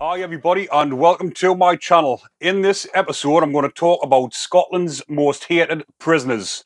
Hi everybody and welcome to my channel. In this episode I'm going to talk about Scotland's most hated prisoners,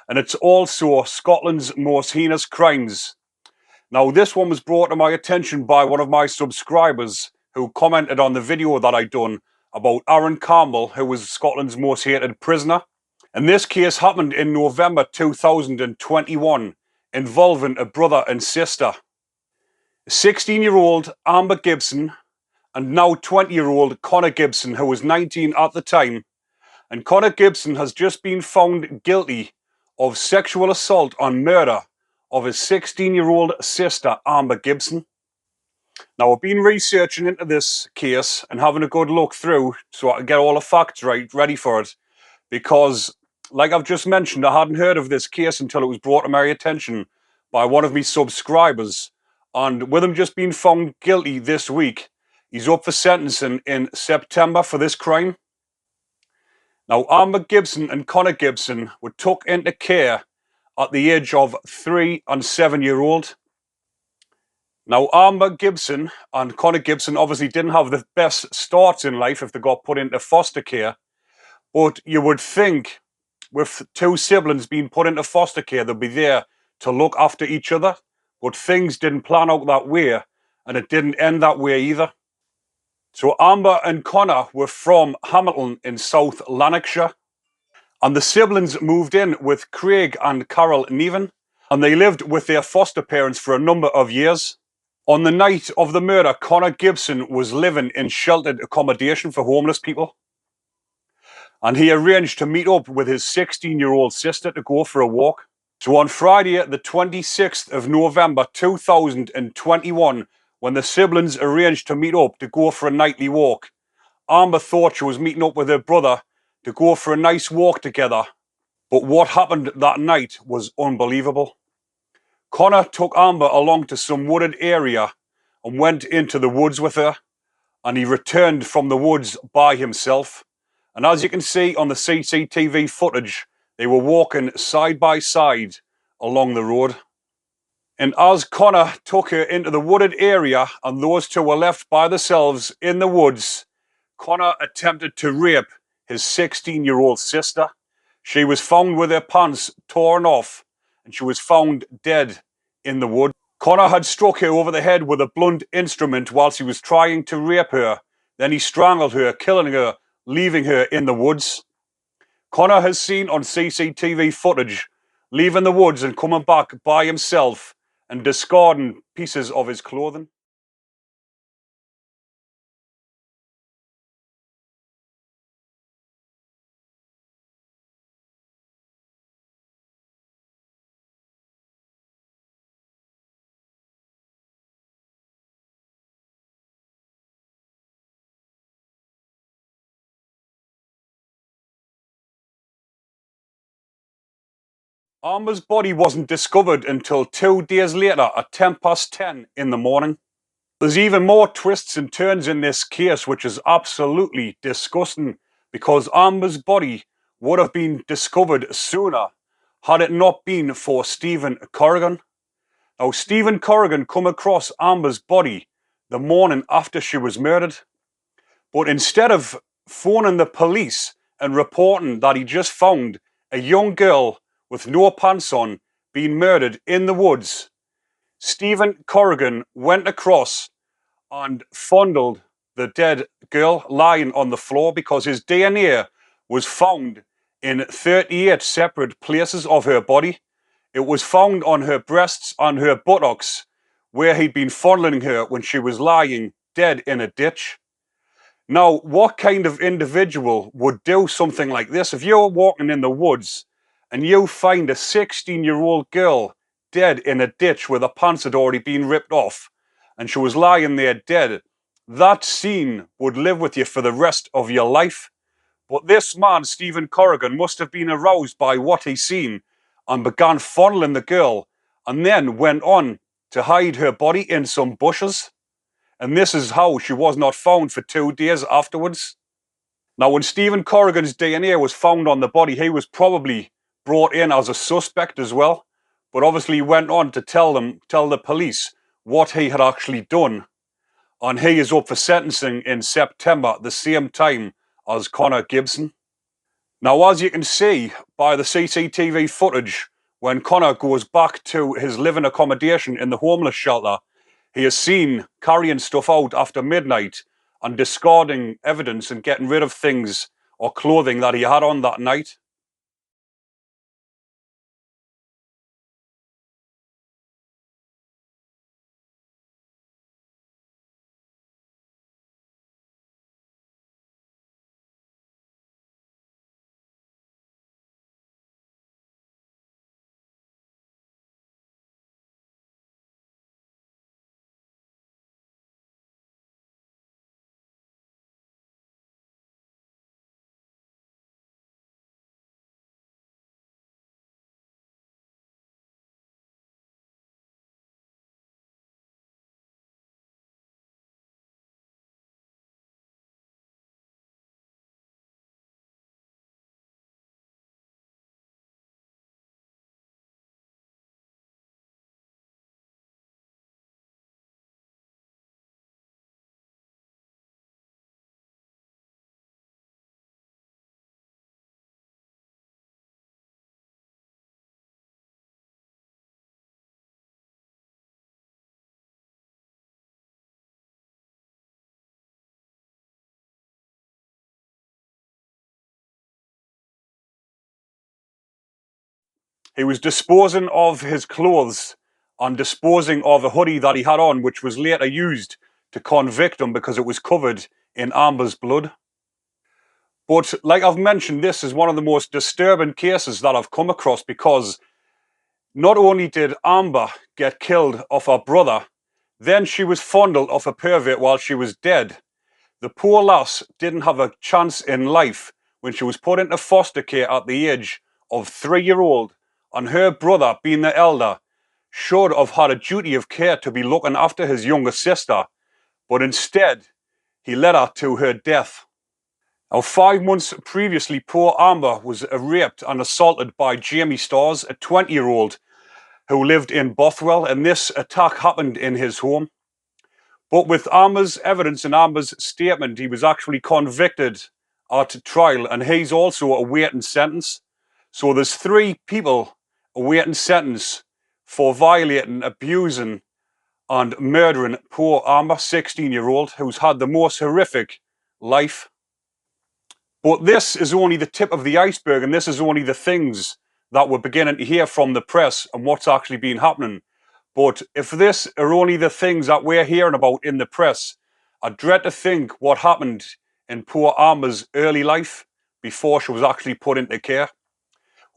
and it's also Scotland's most heinous crimes. Now this one was brought to my attention by one of my subscribers who commented on the video that I done about Aaron Campbell, who was Scotland's most hated prisoner. And this case happened in November 2021 involving a brother and sister. 16-year-old Amber Gibson and now 20-year-old Connor Gibson, who was 19 at the time. And Connor Gibson has just been found guilty of sexual assault and murder of his 16-year-old sister, Amber Gibson. Now, I've been researching into this case and having a good look through so I can get all the facts ready for it. Because, like I've just mentioned, I hadn't heard of this case until it was brought to my attention by one of my subscribers. And with him just being found guilty this week, he's up for sentencing in September for this crime. Now, Amber Gibson and Connor Gibson were took into care at the age of 3 and 7-year-old. Now, Amber Gibson and Connor Gibson obviously didn't have the best starts in life if they got put into foster care. But you would think with two siblings being put into foster care, they'd be there to look after each other. But things didn't plan out that way, and it didn't end that way either. So Amber and Connor were from Hamilton in South Lanarkshire, and the siblings moved in with Craig and Carol Neven, and they lived with their foster parents for a number of years. On the night of the murder, Connor Gibson was living in sheltered accommodation for homeless people, and he arranged to meet up with his 16-year-old sister to go for a walk. So on Friday, the 26th of November 2021, when the siblings arranged to meet up to go for a nightly walk, Amber thought she was meeting up with her brother to go for a nice walk together. But what happened that night was unbelievable. Connor took Amber along to some wooded area and went into the woods with her, and he returned from the woods by himself. And as you can see on the CCTV footage, they were walking side by side along the road. And as Connor took her into the wooded area and those two were left by themselves in the woods, Connor attempted to rape his 16-year-old sister. She was found with her pants torn off and she was found dead in the wood. Connor had struck her over the head with a blunt instrument whilst he was trying to rape her. Then he strangled her, killing her, leaving her in the woods. Connor has seen on CCTV footage leaving the woods and coming back by himself and discarding pieces of his clothing. Amber's body wasn't discovered until 2 days later at 10:10 in the morning. There's even more twists and turns in this case, which is absolutely disgusting, because Amber's body would have been discovered sooner had it not been for Stephen Corrigan. Now, Stephen Corrigan come across Amber's body the morning after she was murdered, but instead of phoning the police and reporting that he just found a young girl with no pants on being murdered in the woods, Stephen Corrigan went across and fondled the dead girl lying on the floor, because his DNA was found in 38 separate places of her body. It was found on her breasts and her buttocks, where he'd been fondling her when she was lying dead in a ditch. Now, what kind of individual would do something like this? If you're walking in the woods and you find a 16-year-old girl dead in a ditch where the pants had already been ripped off and she was lying there dead, that scene would live with you for the rest of your life. But this man, Stephen Corrigan, must have been aroused by what he seen and began fondling the girl, and then went on to hide her body in some bushes. And this is how she was not found for 2 days afterwards. Now, when Stephen Corrigan's DNA was found on the body, he was probably brought in as a suspect as well, but obviously went on to tell the police what he had actually done. and he is up for sentencing in September, the same time as Connor Gibson. Now, as you can see by the CCTV footage, when Connor goes back to his living accommodation in the homeless shelter, he is seen carrying stuff out after midnight and discarding evidence and getting rid of things or clothing that he had on that night. He was disposing of his clothes and disposing of a hoodie that he had on, which was later used to convict him because it was covered in Amber's blood. But like I've mentioned, this is one of the most disturbing cases that I've come across, because not only did Amber get killed off her brother, then she was fondled off a pervert while she was dead. The poor lass didn't have a chance in life when she was put into foster care at the age of 3-year-old, and her brother, being the elder, should have had a duty of care to be looking after his younger sister, but instead he led her to her death. Now, 5 months previously, poor Amber was raped and assaulted by Meg Stores, a 20-year-old who lived in Bothwell, and this attack happened in his home. But with Amber's evidence and Amber's statement, he was actually convicted at trial, and he's also awaiting sentence. So there's 3 people awaiting sentence for violating, abusing and murdering poor Amber, 16-year-old, who's had the most horrific life. But this is only the tip of the iceberg, and this is only the things that we're beginning to hear from the press and what's actually been happening. But if this are only the things that we're hearing about in the press, I dread to think what happened in poor Amber's early life before she was actually put into care.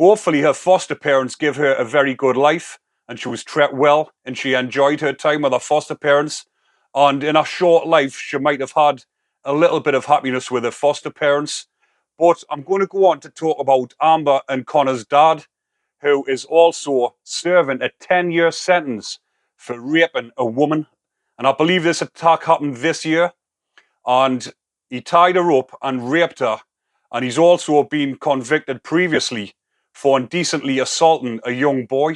Hopefully her foster parents give her a very good life and she was treated well and she enjoyed her time with her foster parents. And in her short life, she might have had a little bit of happiness with her foster parents. But I'm going to go on to talk about Amber and Connor's dad, who is also serving a 10-year sentence for raping a woman. And I believe this attack happened this year. And he tied her up and raped her. And he's also been convicted previously for indecently assaulting a young boy.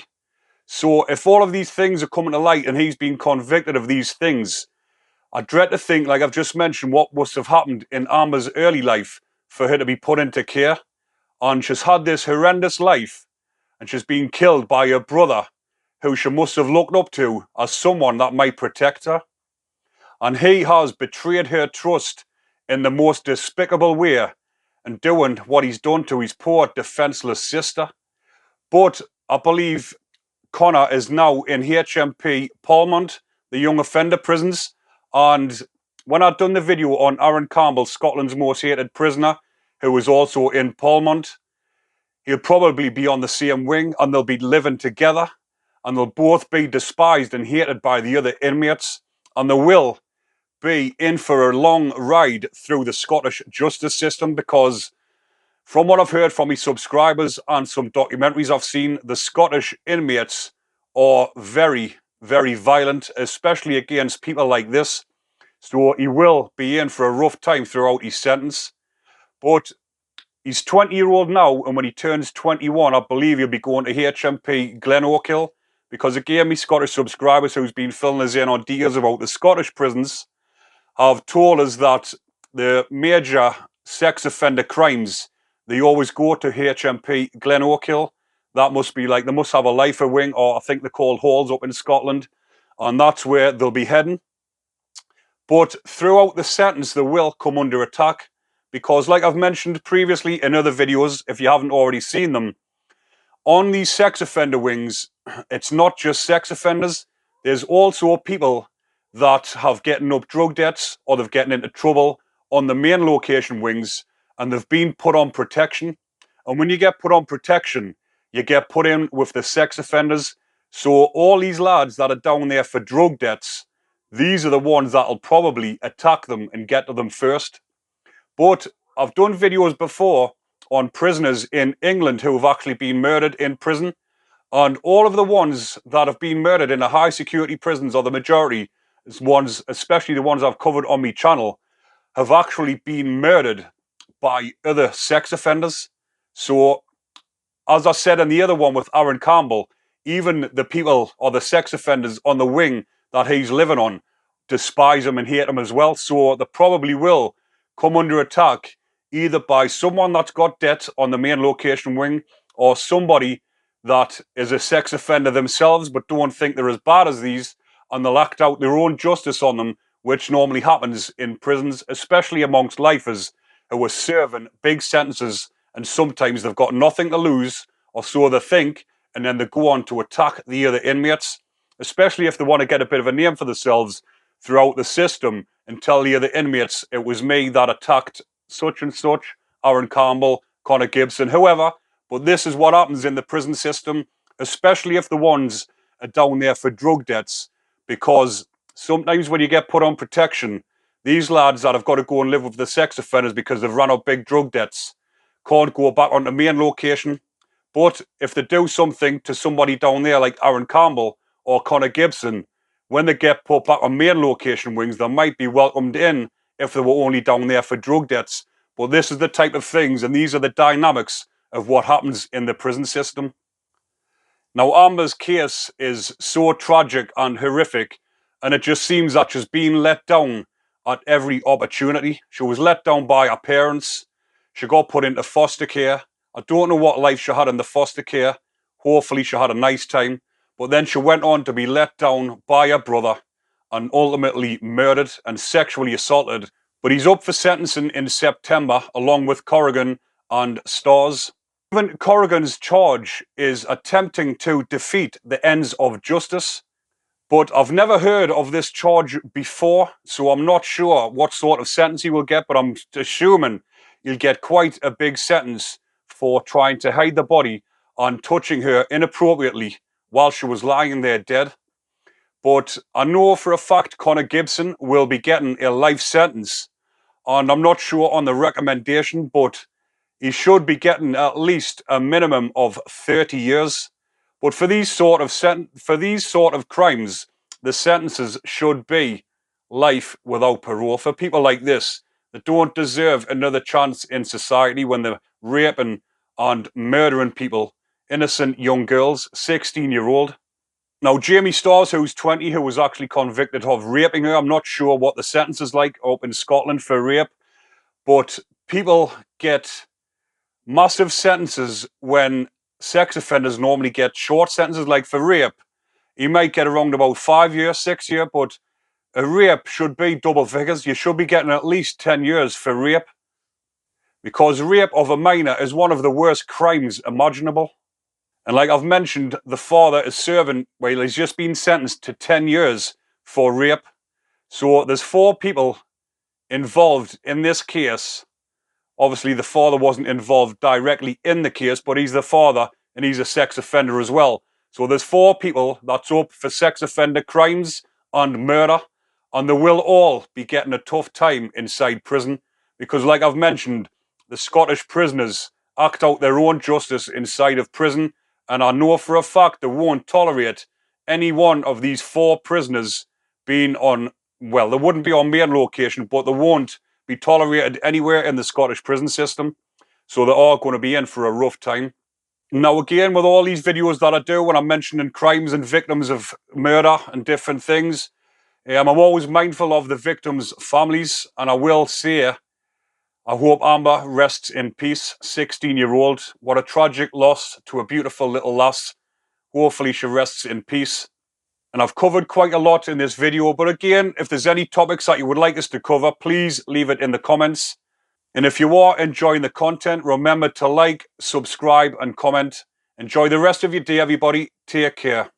So if all of these things are coming to light and he's been convicted of these things, I dread to think, like I've just mentioned, what must have happened in Amber's early life for her to be put into care. And she's had this horrendous life, and she's been killed by her brother, who she must have looked up to as someone that might protect her. And he has betrayed her trust in the most despicable way, and doing what he's done to his poor defenseless sister. But I believe Connor is now in HMP Polmont, the young offender prisons. And when I'd done the video on Aaron Campbell, Scotland's most hated prisoner, who was also in Polmont, he'll probably be on the same wing, and they'll be living together, and they'll both be despised and hated by the other inmates, and they will be in for a long ride through the Scottish justice system, because from what I've heard from my subscribers and some documentaries I've seen, the Scottish inmates are very, very violent, especially against people like this. So he will be in for a rough time throughout his sentence. But he's 20-year-old now, and when he turns 21, I believe he'll be going to HMP Glen Oakhill, because again, my Scottish subscribers who's been filling us in on details about the Scottish prisons, have told us that the major sex offender crimes, they always go to HMP Glen Oakhill. That must be like, they must have a lifer wing, or I think they're called halls up in Scotland, and that's where they'll be heading. But throughout the sentence, they will come under attack because, like I've mentioned previously in other videos, if you haven't already seen them, on these sex offender wings, it's not just sex offenders. There's also people that have getting up drug debts or they've getting into trouble on the main location wings, and they've been put on protection. And when you get put on protection, you get put in with the sex offenders. So all these lads that are down there for drug debts, these are the ones that'll probably attack them and get to them first. But I've done videos before on prisoners in England who have actually been murdered in prison. And all of the ones that have been murdered in the high security prisons, or the majority ones, especially the ones I've covered on my channel, have actually been murdered by other sex offenders. So, as I said in the other one with Aaron Campbell, even the people or the sex offenders on the wing that he's living on despise him and hate him as well. So they probably will come under attack either by someone that's got debt on the main location wing, or somebody that is a sex offender themselves but don't think they're as bad as these, and they'll act out their own justice on them, which normally happens in prisons, especially amongst lifers who are serving big sentences, and sometimes they've got nothing to lose, or so they think, and then they go on to attack the other inmates, especially if they want to get a bit of a name for themselves throughout the system and tell the other inmates, it was me that attacked such and such, Aaron Campbell, Connor Gibson, whoever. But this is what happens in the prison system, especially if the ones are down there for drug debts, because sometimes when you get put on protection, these lads that have got to go and live with the sex offenders because they've run out big drug debts can't go back on the main location. But if they do something to somebody down there like Aaron Campbell or Connor Gibson, when they get put back on main location wings, they might be welcomed in if they were only down there for drug debts. But this is the type of things, and these are the dynamics of what happens in the prison system. Now, Amber's case is so tragic and horrific, and it just seems that she's been let down at every opportunity. She was let down by her parents. She got put into foster care. I don't know what life she had in the foster care. Hopefully she had a nice time. But then she went on to be let down by her brother and ultimately murdered and sexually assaulted. But he's up for sentencing in September along with Corrigan and Stores. Even Corrigan's charge is attempting to defeat the ends of justice. But I've never heard of this charge before, so I'm not sure what sort of sentence he will get, but I'm assuming he'll get quite a big sentence for trying to hide the body and touching her inappropriately while she was lying there dead. But I know for a fact Connor Gibson will be getting a life sentence, and I'm not sure on the recommendation, but he should be getting at least a minimum of 30 years. But for these sort of crimes, the sentences should be life without parole. For people like this that don't deserve another chance in society when they're raping and murdering people, innocent young girls, 16-year-old. Now, Jamie Stores, who's 20, who was actually convicted of raping her, I'm not sure what the sentence is like up in Scotland for rape, but people get massive sentences when sex offenders normally get short sentences. Like for rape, you might get around about 5 years, 6 years, but a rape should be double figures. You should be getting at least 10 years for rape, because rape of a minor is one of the worst crimes imaginable. And like I've mentioned, the father is serving, well, he's just been sentenced to 10 years for rape. So there's 4 people involved in this case. Obviously, the father wasn't involved directly in the case, but he's the father and he's a sex offender as well. So there's 4 people that's up for sex offender crimes and murder, and they will all be getting a tough time inside prison because, like I've mentioned, the Scottish prisoners act out their own justice inside of prison, and I know for a fact they won't tolerate any one of these 4 prisoners being on, well, they wouldn't be on main location, but they won't be tolerated anywhere in the Scottish prison system. So they are going to be in for a rough time. Now, again, with all these videos that I do when I'm mentioning crimes and victims of murder and different things, I'm always mindful of the victims' families, and I will say, I hope Amber rests in peace, 16-year-old. What a tragic loss to a beautiful little lass. Hopefully she rests in peace. And I've covered quite a lot in this video, but again, if there's any topics that you would like us to cover, please leave it in the comments. And if you are enjoying the content, remember to like, subscribe, and comment. Enjoy the rest of your day, everybody. Take care.